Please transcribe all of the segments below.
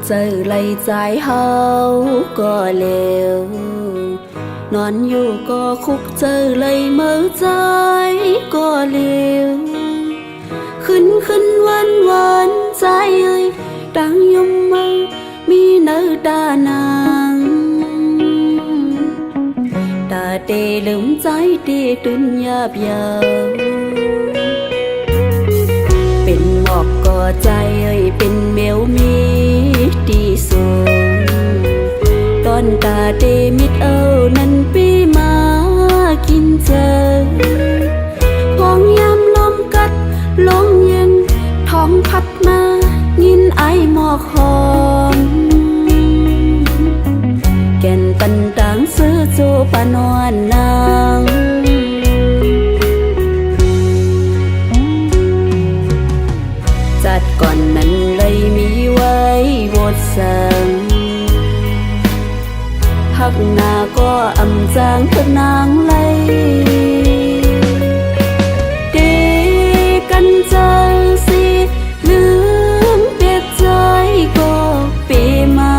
เจอไหลใจเฮาก็เลวนอนอยู่ก็คุกเจอไหลเมื่อใจก็เลวขึ้นวันใจเอ้ยดังยมมือมีเนื้อตานางตาเตลืมใจเตตุนยาบยาวเป็นหมอกก็ใจเอ้ยเป็นเมียวมีดีสูงตอนตาเตมิดเอานั้นปีมากินเจอห้องยามลมกัดลมเย็นท้องพัดมายินไอหมอกหอมแก่นปันต่างซื้อโจปานอนนางจัดก่อนนั้นเลยมีไว้บทสั่งหักหน้าก็อำจางเถิดนางเลยเดกันเจอสิลืมเปียกใจก็ปีมา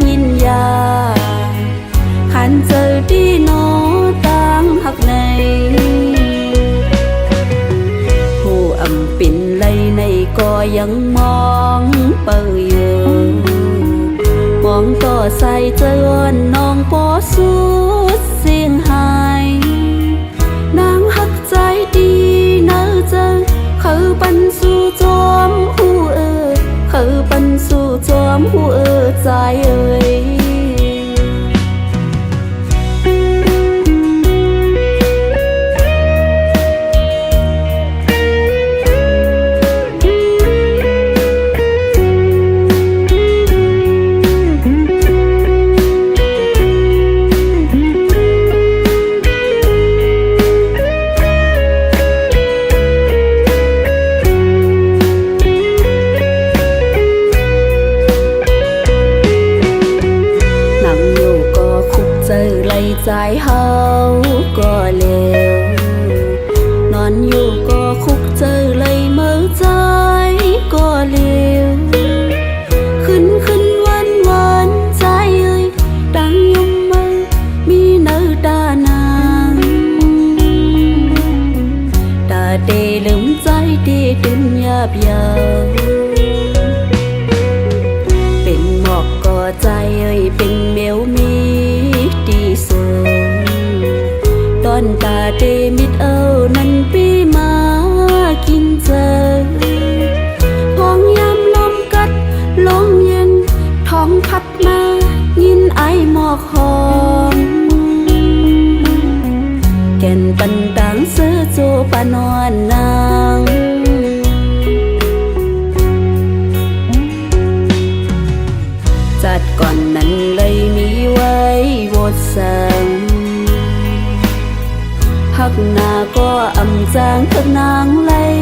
ยินยาขันเจอดีโนต่างหักในผู้อำปิ่นไหลในก็ยังมองเปยอยู่มองต่อใส่เจอน้องปอสุดเสียงหายนางหักใจดีเนื้อเจอเขาปันสู่จอมหูเขาปันสู่จอมหูใจเอ่ยใจเฮาก็เลวนอนอยู่ก็คุกเจอเลยเมื่อใจก็เลวขึ้นวันใจเอ้ยดังยมมือมีเนื้อตานางตาเตลืมใจเตตุนยาบยาวเป็นหมอกก็ใจเอ้ยเป็นเมียวมีดีสูงตอนตาเตมิดเอานั้นปีมากินเจอห้องยามลมกัดลมเย็นท้องพัดมายินไอหมอกหอมแก่นปันต่างซื้อโจปานอนนางจัดก่อนนั้นเลยมีไว้บทสั่งหักหน้าก็อำจางเถิดนางเลย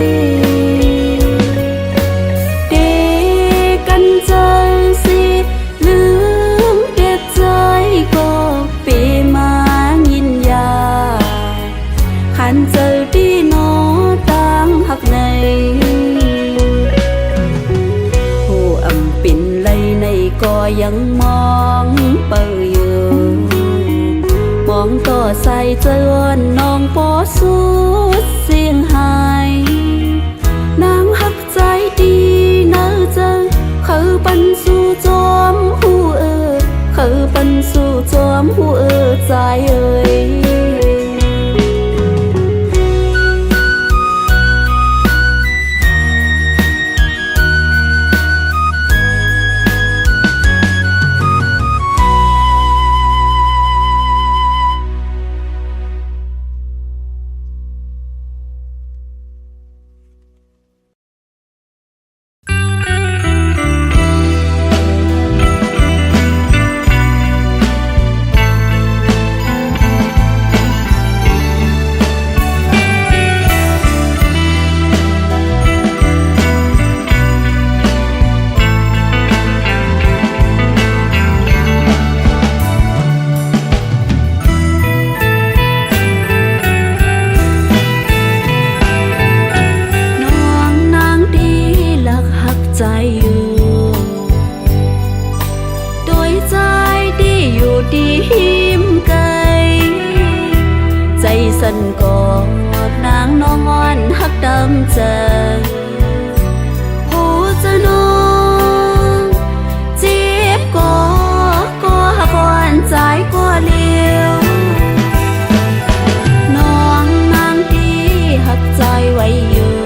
เดกันเจอสิลืมเปียกใจก็ปีมายินยาขันเจอดีโนต่างหักในผู้อำปิ่นไหลในก็ยังมองเปยอยู่มองต่อใส่เจอน้องปอสุดเสียงหายนางหักใจดีเนื้อเจอเขาปันสู่จอมหูเขาปันสู่จอมหูใจเอ่ย ดีหิมไกลใจสั่นกอดนางนอนหักดำใจหูจะนองเจ็บก็หักก่อนใจก็เลี้ยวน้องนางดีหักใจไว้อยู่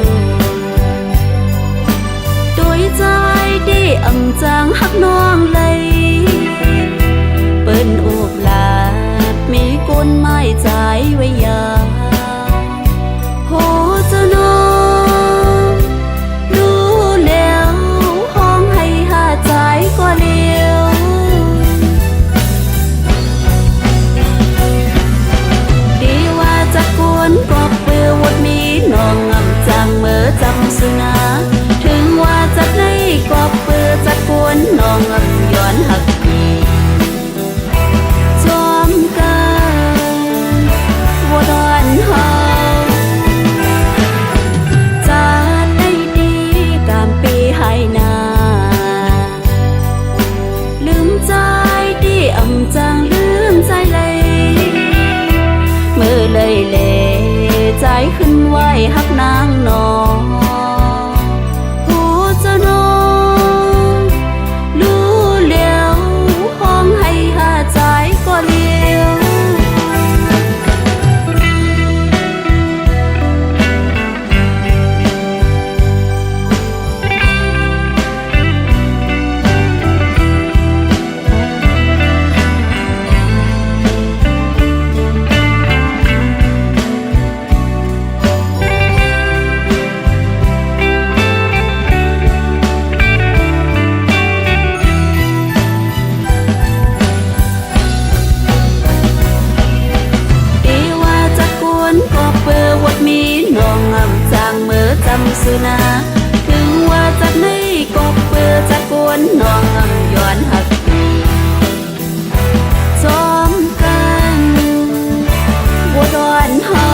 โดยใจดีอ่ำจางหักน้องเลยเปิ้นอุบลาดมีก้นไม้ใจไว้ยาโหจะนองรู้แล้วห้องให้หาใจก็เลี้ยวดีว่าจะกวนก็เปื้อวดมีน้องงำจังเมื่อจำสุนาถึงว่าจะได้ก็เปื้อจะกวนน้องงำย้อนหักดีจอมกันว่าดอนเฮาจะได้ดีกามปีให้นาลืมใจดีอ่ำจางลืมใจเลยเมื่อเลยเลใจขึ้นไหวหักนางนองหูจะนองรู้แล้วห้องให้หาใจก็เลี้ยวมีน้องงำจางเมื่อจำสุนาถึงว่าจะไม่ก็เปื้อจะกวนน้องงำย้อนหักดีจอมกันว่าดอนเฮา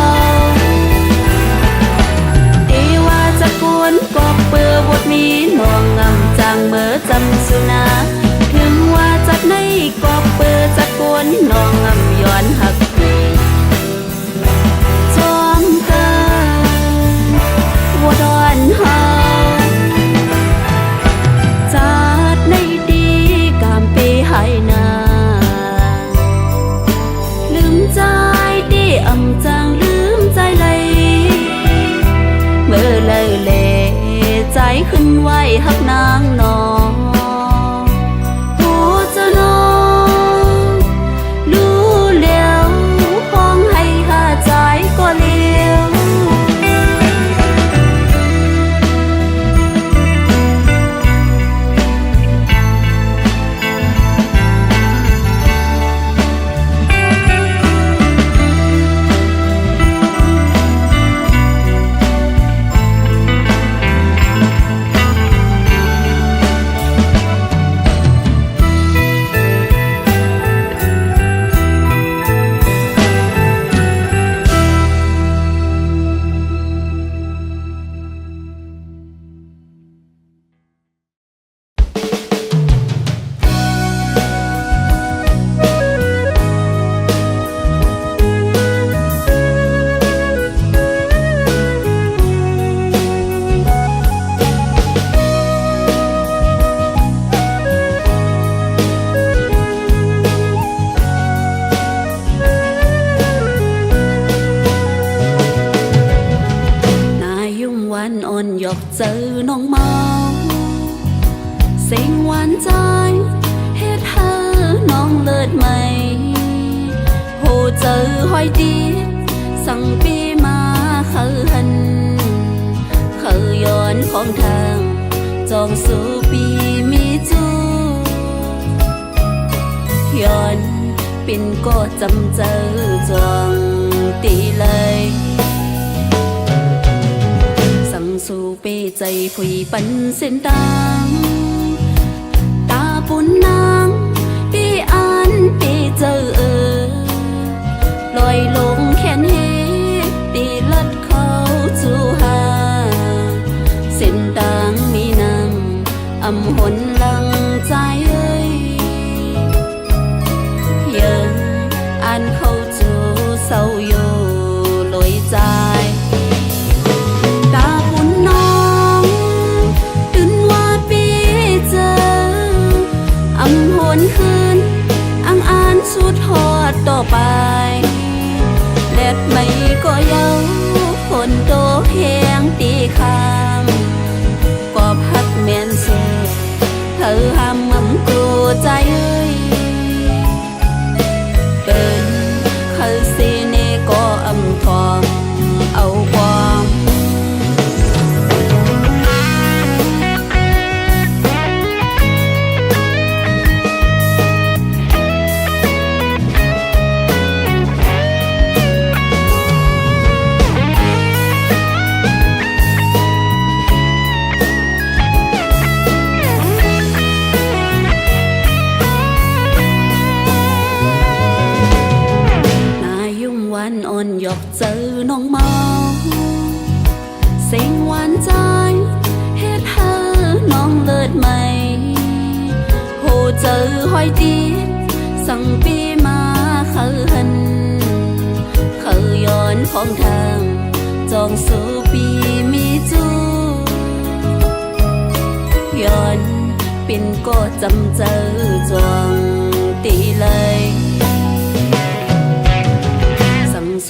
ดีว่าจะกวนก็เปื้อบทมีน้องงำจางเมื่อจำสุนาถึงว่าจะไม่ก็เปื้อจะกวนน้องงำย้อนหักดีว่าดอนเฮาจัดในดีกามปีให้นาลืมใจดีอ่ำจางลืมใจเลยเมื่อเลยเลใจขึ้นไหวหักนางนองหูจะนองรู้แล้วห้องให้หาใจก็เลี้ยวอ่อนหยอกเจอน้องเมาเสียงหวานใจเฮ็ดให้น้องเลิศไหมโหเจอหอยดีสั่งปีมาเขาหันเขาย้อนของทางจองสู่ปีมีจูย้อนปิ่นก็จำเจอจวงตีเลยสู่เปใจผุยปันเส้นตางตาปุ่นนางปีอันปีเจอลอยลงแขนเฮตีลัดเขาจูหาเส้นตางมีนำอำหนลังใจเอ้ย ต่อไปแดดไม่ก็เย้าฝนโตแห้งตีข้างกอบฮักแม่นเสือเธอห้ามมั่มกูใจเอ้ยเป็นเขาสิเนก็อำทอมเอาความอ่อนหยอกเจอน้องเมาเสียงหวานใจเฮ็ดเธอน้องเลิศไหมโหเจอหอยตีสั่งปีมาเขาหันเขาย้อนของทางจองสู่ปีมีจูย้อนปิ่นก็จำเจอจวงตีเลย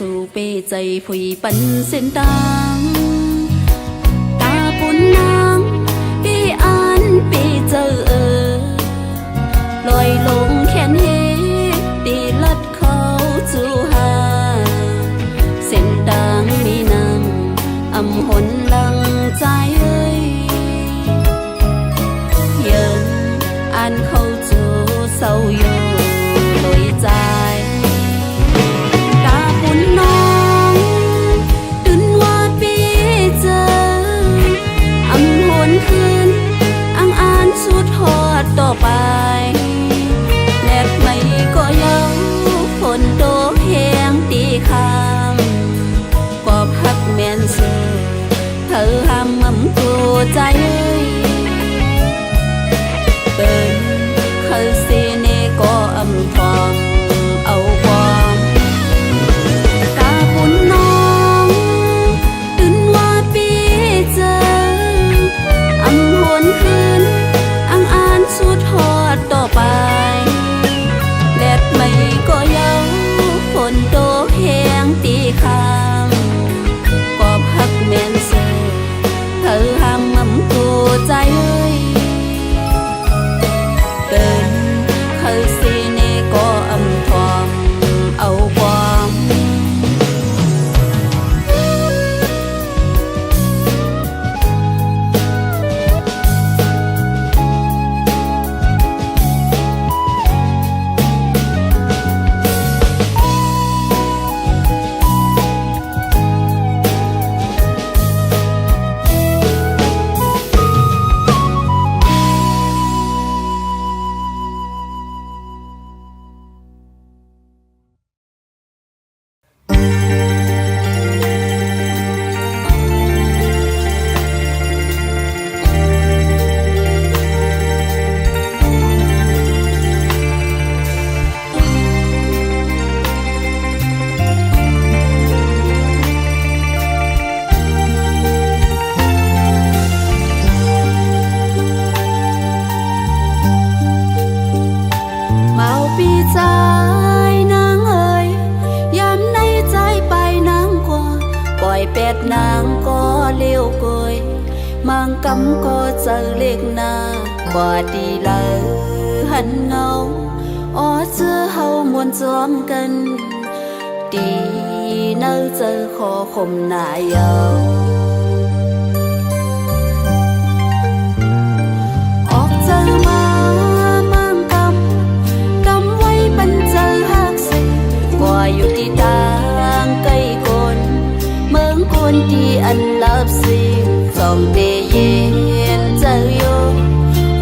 สู่เปใจผุยปันเส้นตางตาปุ่นนางปีอันปีเจอลอยลงแขนเฮตีลัดเขาจูหาเส้นตางมีนำอำหนลังใจเอ้ยเยินอันเขาจูเศร้าอยู่ลอยใจต่อไปแดดไม่ก็เย้าฝนโตแห้งตีข้างกอบฮักแม่นเสือเธอห้ามมั่มกูใจเป็นเขาสิเนก็อำทอมเอาความตาปุ่นน้องตื่นว่าปีเจออำหวนคืนสุดฮอดต่อไปแดดไม่ก็เย้าฝนโตแห้งตีข้างกอบฮักแม่นเสือเธอห้ามมั่มกูใจเอ้ยเป็นเขาสิเนก็อำทอมเอาความเป็ดนางก็เลี้ยวกยมังกำก็เจอเล็กนาบ่ดีเลยหันเงาอ๋อเจอเฮามวนจอมกันดีเนื้อเจอขอคมหน้าเยาออกเจอมามังกำไว้ปันเจอหักสิกว่าอยู่ที่ต่างไกลคนเมืองคนที่อันลับสิสองเตเย็นเจอโย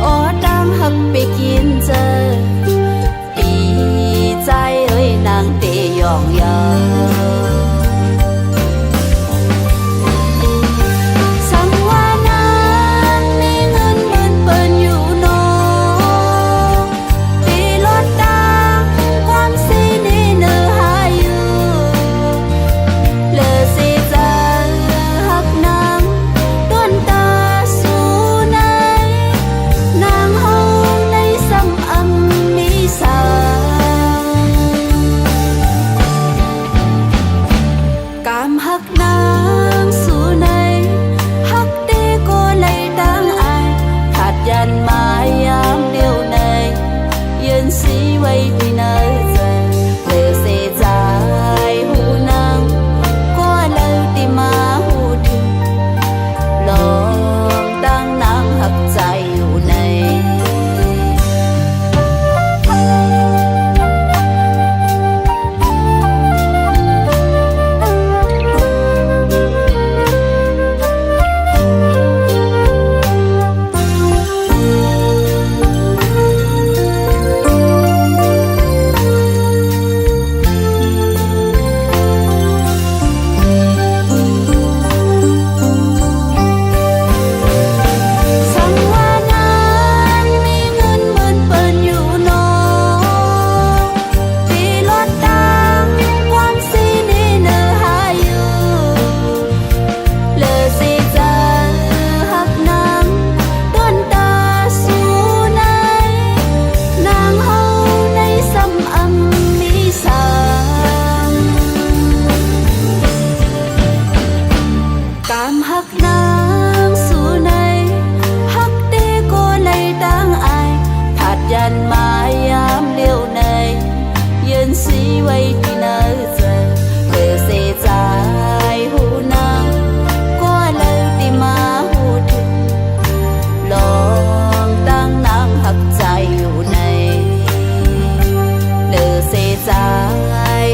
อ๋อตามหักไปกินเจอปีใจเอ้ยนางเตยองยา านมายามเลี้ยวในยืนสีไว้ที่เนอเจอเธอเสียใจหูนางก็เลยที่มาหูถึงลองตั้งนางหักใจอยู่ในเลอเสียใจ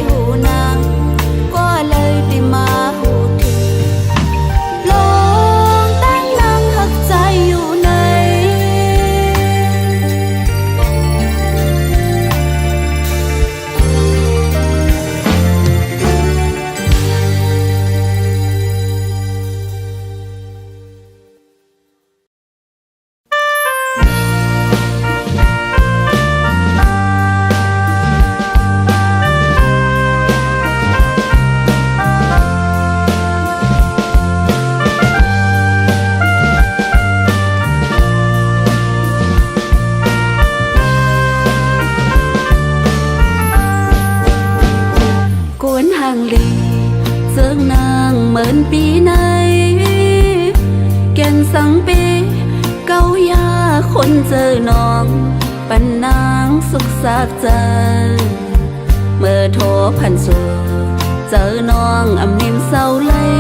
หูนางก็เลยที่มาหูถึงลองตั้งนางหักใจอยู่ในห่างลีเสื่องนางเหมือนปีในแก่นสังปีเก้ายาคนเจอน้องปันนางสุขสักใจเมื่อโทรพันสู่เจอน้องอำนิ่มเศร้าเลย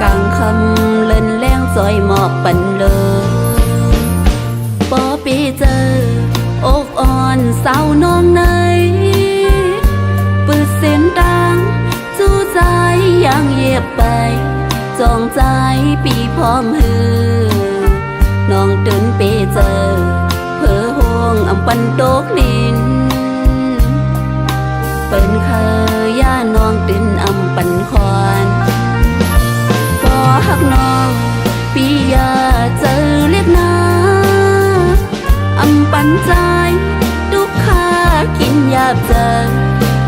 กลางคำเล่นแรงจอยหมอบปันเลยปอปีเจออกอ่อนเศร้าน้องในปืดเส้นดังจู้ใจยังเหยียบไปจองใจปีพร้อมหือน้องตื่นไปเจอเพื่อห่วงอำปันโตกลินเป็นเคยย่าน้องตื่นอำปันควันพอหักน้องปียาเจอเล็บนาอำปันใจทุกข้ากินยาบเจอ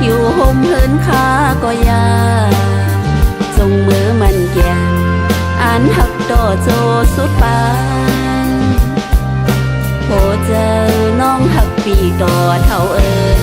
อยู่ห่มเหินขาก็ยาจงมือมันแก่นอ่านหักต่อโจสุดปานโหเจอน้องหักปีต่อเท่าเอ๋ย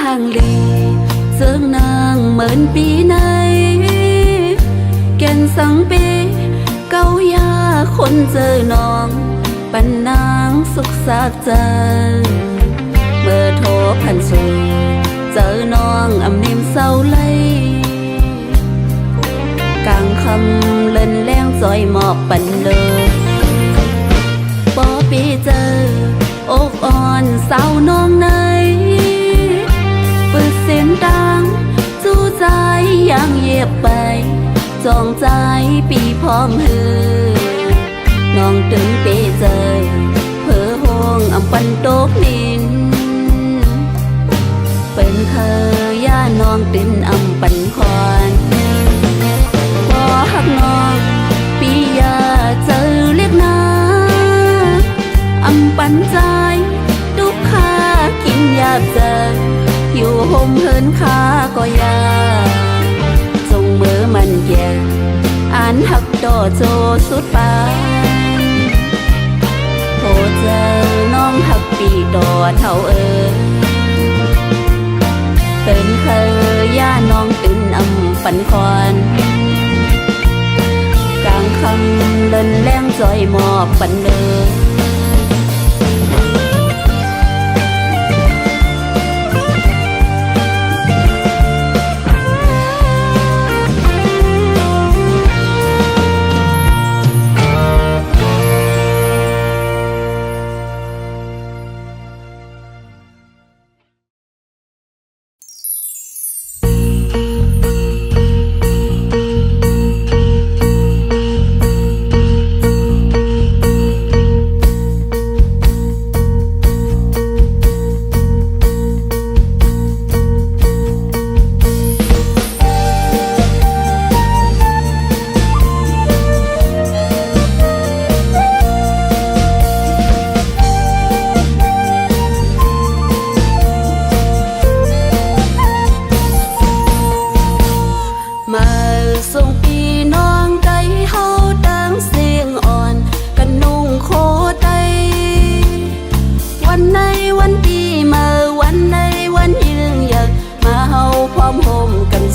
ห่างลีเสื่องนางเหมือนปีในแก่นสังปีเก้ายาคนเจอน้องปันนางสุขสักใจเมื่อโทรพันสู่เจอน้องอำนิ่มเศร้าเลยกลางคำเล่นแรงจอยหมอบปันเลยปอปีเจออกอ่อนเศร้าน้องในปืดเส้นดังจู้ใจยังเหยียบไปจองใจปีพร้อมหือน้องตื่นไปเจอเพื่อห่วงอำปันโตกลินเป็นเคยย่าน้องตื่นอำปันควันพอหักน้องปียาเจอเล็บนาอำปันใจทุกข้ากินยาบเจออยู่ห่มเหินขาก็ยาจงมือมันแก่อ่านหักต่อโจสุดปานโหเจอน้องหักปีต่อเท่าเอ๋ยเป็นเคยย่าน้องตื่นอำปันควันกลางคำเล่นแรงจอยหมอบปันเลย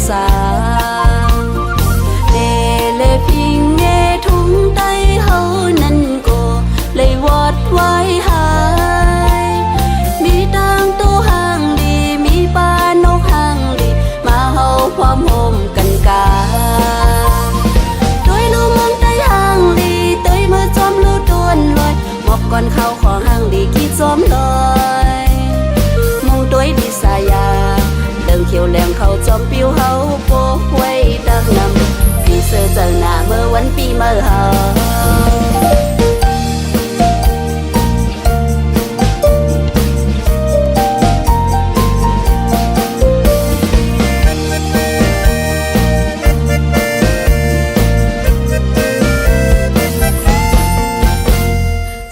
สางเลพิงเงทุงไตเฮานั้นก็เลยวัดไว้หายมีตังตัวห่างดีมีปานกห่างดีมาเฮาความโฮมกันกาด้วยลูกมองไตห่างดีเตยมาจอมลูต้วนลอยหมอกก่อนเข้าของห่างดีคิดจอมลอยมองตัวดีสายาเดิงเขียวแหลมเขาจอมปิ้วเฮาโปกไว้ดักนำปีเสือเจอหน้าเมื่อวันปีเมื่อเฮา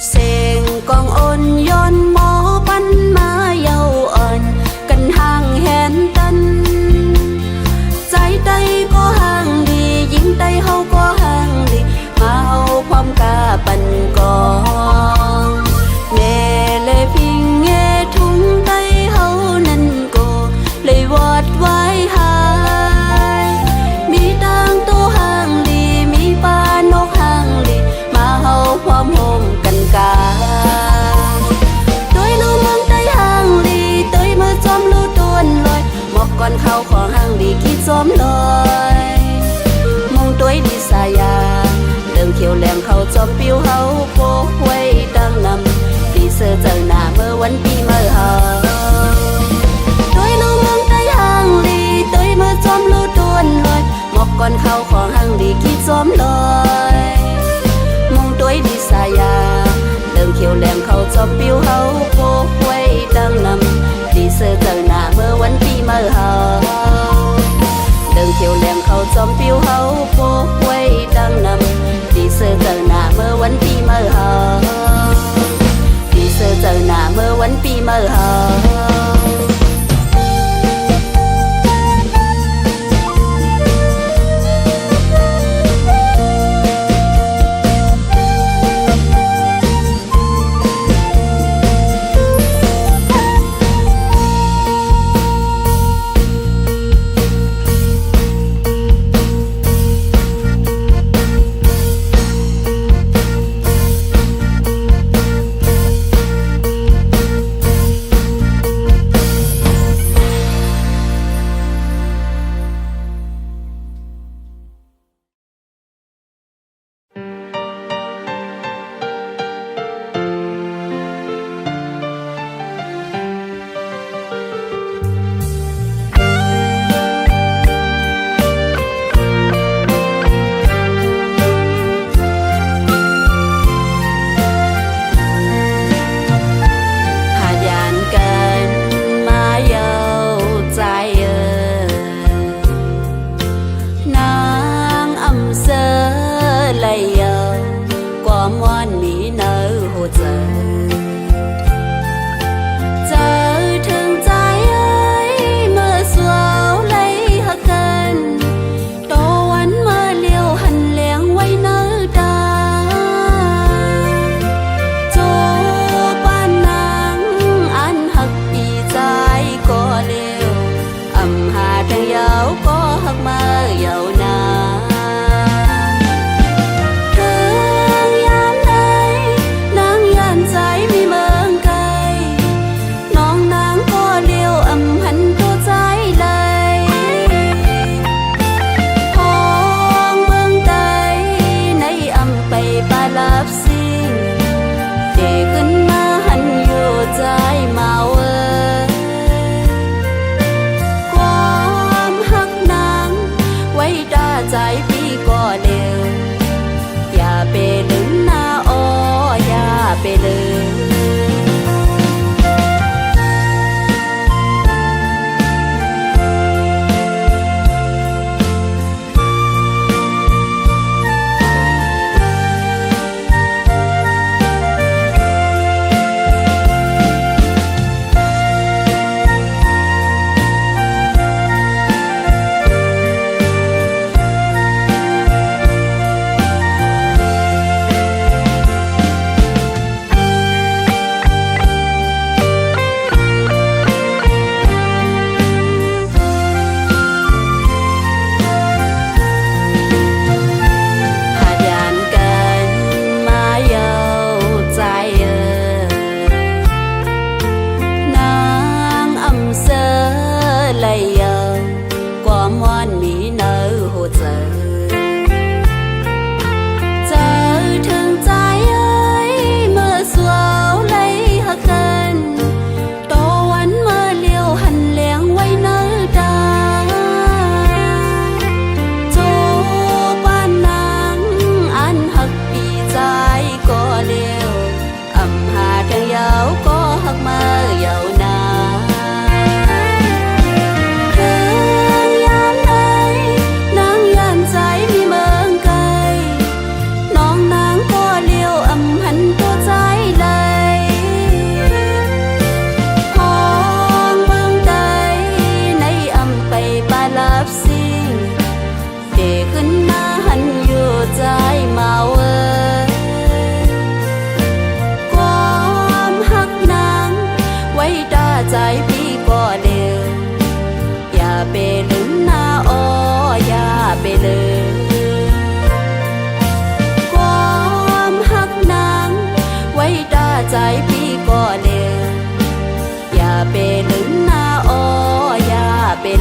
เสียงกองอ่อนย้อนหมอปันมาเยาอ่อนกันห่างแหนตันใจใดก็ห่างดียิ่งใดเฮาก็ห่างดีมาเฮาความกาปันกองแน่เลยพิงเงทุงใดเฮานั้นก็เลยวัดไว้หายมีตังตัวห่างดีมีปานกห่างดีมาเฮาความโฮมกันกาด้วยลูกมองไตห่างดีเตยมาจอมลูต้วนลอยหมอกก่อนเข้าของห่างดีคิดจอมลอยมองตัวดีสายาเดิงเขียวแหลมเขาจอมปิ้วเฮาโปกไว้ดังนำปีเสือเจอหน้าเมื่อวันปีเมื่อเฮาด้วยลูกมองไตห่างดีเตยมาจอมลูต้วนลอยหมอกก่อนเข้าของห่างดีคิดจอมลอยมองตัวดีสายาเดิงเขียวแหลมเขาจอมปิ้วเฮาโปกไว้ดังนำปีเสือเจอหน้าเมื่อวันปีเมื่อเฮาเดิงเขียวแหลมเขาจอมปิ้วเฮาโปกไว้ดังนำปีเสือเจอหน้าเมื่อวันปีเมื่อเฮาปีเสือเจอหน้าเมื่อวันปีเมื่อเฮา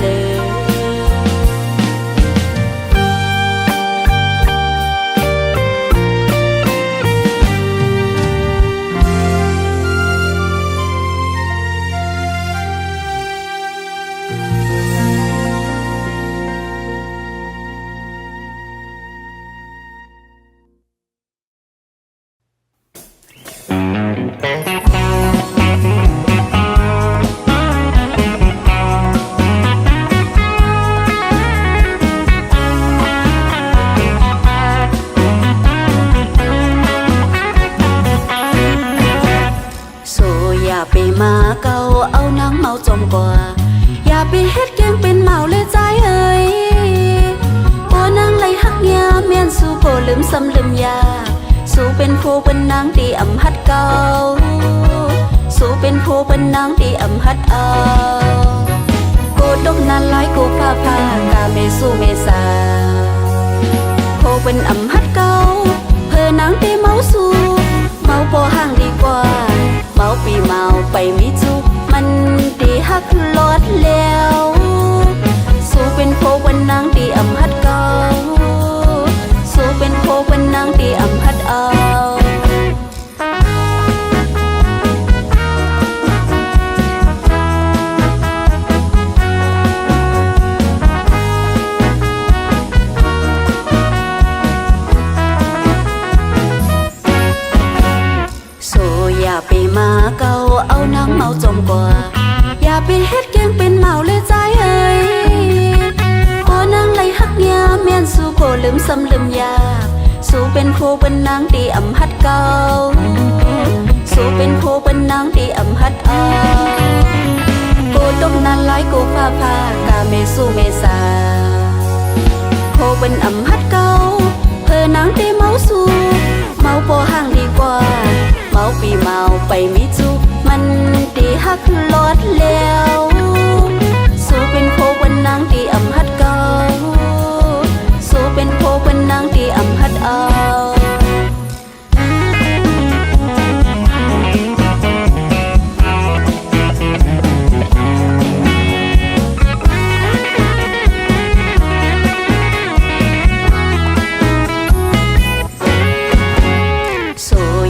เลยอย่าไปมาเกาเอานางเมาจมกว่าอย่าไปเฮ็ดแกงเป็นเมาเลยใจเอ้ยโอ้นางไหลหักยาแม่นสู้โกลืมซ้ำลืมยาสู้เป็นผู้เป็นนางตีอำหัดเก่าสู้เป็นผู้เป็นนางตีอำหัดเอาโกดกนานหลายโกพากาเมสู้เมษาโคเป็นอำหัดเก่าเพื่อนางตีเมาสู้เมาพอห่างดีกว่าเมาปีเมาไปมิจุมันดีฮักลอดแล้วสู้เป็นโควันนางดีอำหัดเก่าสู้เป็นโควันนางดีอำหัดเอาอย่าไปมาเกาเอานางเมาจมกว่าอย่าไปเฮ็ดแกงเป็นเมาเลยใจเอ้ยโอ้นางไหลหักยาแม่นสู้โกลืมซ้ำลืมยาสู้เป็นโคเป็นนางตีอำหัดเก่าสู้เป็นโคเป็นนางตีอำหัดเอาโกดกนานหลายโกพากาเมสู้เมษาโคเป็นอำหัดเก่าเพื่อนางตีเมาสู้เมาพอห่างดีกว่าเมาปีเมาไปมิจุมันดีฮักลอดแล้วสู้เป็นโควันนางดีอำหัดเก่าสู้เป็นโควันนางดีอำหัดเอา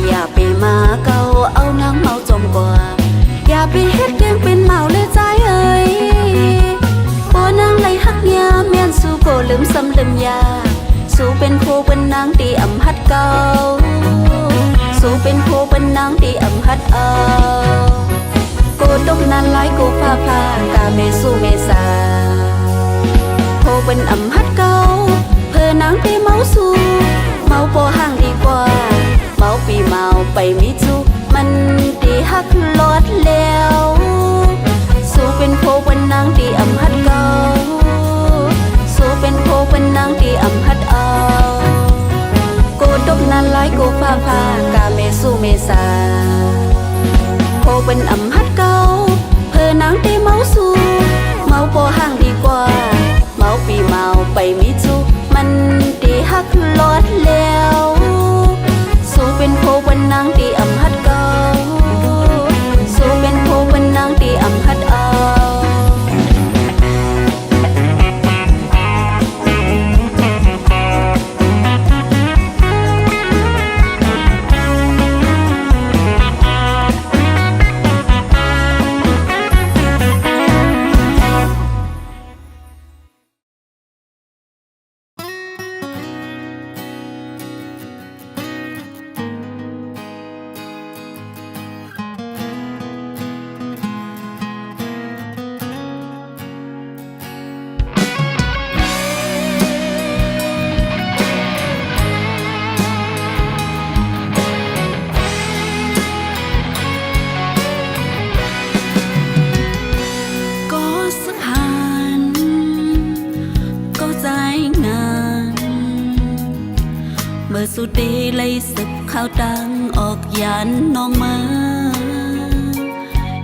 อย่าไปมาเกาเอานางเมาจมกว่าอย่าไปเฮ็ดแกงเป็นเมาเลยใจเอ้ยโอ้นางไหลหักยาแม่นสู้โกลืมซ้ำลืมยาสู้เป็นโคเป็นนางตีอำหัดเก่าสู้เป็นโคเป็นนางตีอำหัดเอาโกดกนานหลายโกพากาเมสู้เมษาโคเป็นอำหัดเก่าเพื่อนางตีเมาสู้เมาพอห่างดีกว่าเมาปีเมาไปมิจุมันดีฮักลอดแล้วสู้เป็นโควันนางดีอำหัดเก่าสู้เป็นโควันนางดีอำหัดเอาโกดกนานหลายโกพากาเมสู้เมษาโคเป็นอำหัดเก่าเพื่อนางตีเมาสู้เมาพอห่างดีกว่าเมาปีเมาไปมิจุมันดีฮักลอดแล้วสู้เป็นโควันนางตีอำหัดเก่าสู้เป็นโควันนางตีอำหัดเอาสุดดีเลยสึกข้าวตังออกยันน้องมา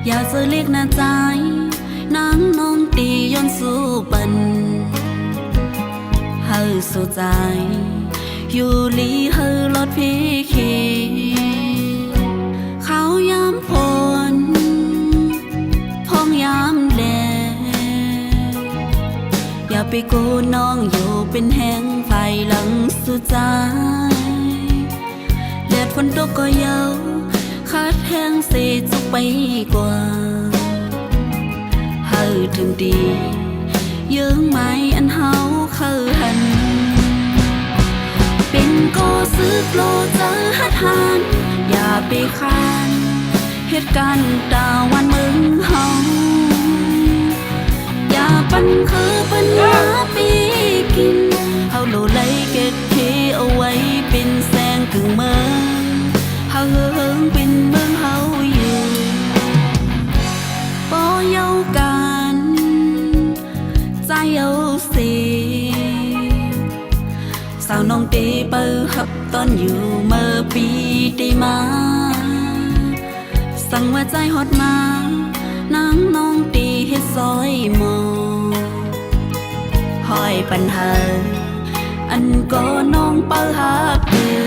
อยากจะเรียกหน้าใจนางน้องตีย้อนสู้ปันเฮาสู้ใจอยู่ลีเฮาลดพี่ขีเขาย้ำพลพองย้ำแล ไปโกน้องอยู่เป็นแห้งไฟหลังสุดใจแดดฝนตกก็เยาขาดแห้งเสียจุกไปกว่าเฮาถึงดีเยื่อไม้อันเฮาเคยหันเป็นก็ซึกโลเจอหัดหันอย่าไปคานเหตุการณ์ตาวันมึงเฮาอย่าปันคือปันมาปีกินเฮาโลไลเก็ดเคเอาไว้เป็นแสงกึ่งเมืองเฮาเฮิงเป็นเมืองเฮาอยู่ปอเยากันใจเอาสิสาวน้องตีเปิดหับตอนอยู่เมื่อปีตีมาสั่งว่าใจฮอดมานางน้องตีเฮ็ดซอยหมอหอยปัญหาอันก็น้องเปิดหักเดือ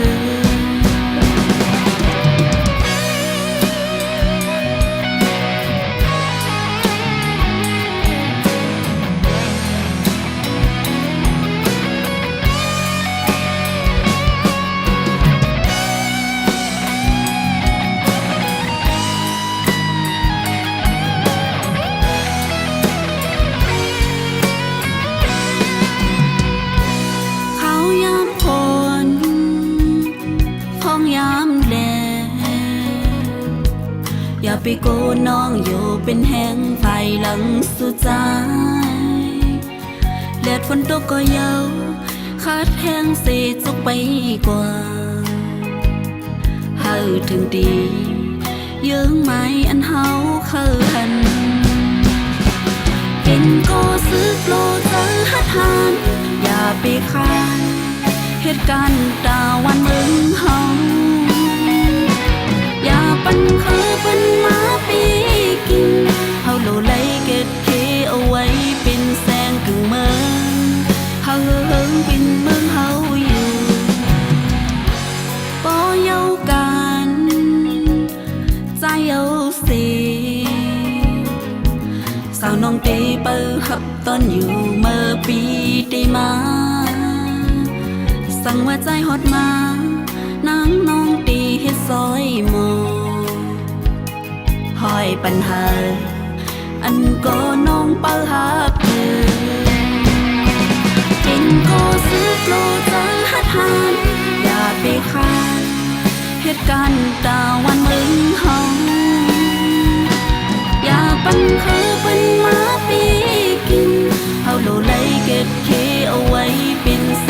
อย่าไปโกน้องอยู่เป็นแห้งไฟหลังสุดใจแดดฝนตกก็เยาขาดแห้งเสียจุกไปกว่าเฮาถึงดีเยื่อไม้อันเฮาเคยหันเป็นก็ซึกโลเจอหัดหันอย่าไปคานเหตุการณ์ตาวันมึงเฮาอย่าปันคือปันมาปีกินเฮาโลไลเก็ดเคเอาไว้เป็นแสงกึ่งเมืองเฮาเฮิงเป็นเมืองเฮาอยู่ปอเยากันใจเอาสิสาวน้องตีเปิดหับตอนอยู่เมื่อปีตีมาสั่งว่าใจฮอดมานางน้องตีเฮ็ดซอยหมอหอยปัญหาอันก็น้องเปิดหักเดือเป็นก็ซึกโลเจอหัดหันอย่าไปคานเหตุการณ์ตาวันมึงเฮาอย่าปันคือปันมาปีกินเฮาโลไลเก็ดเคเอาไว้เป็นแส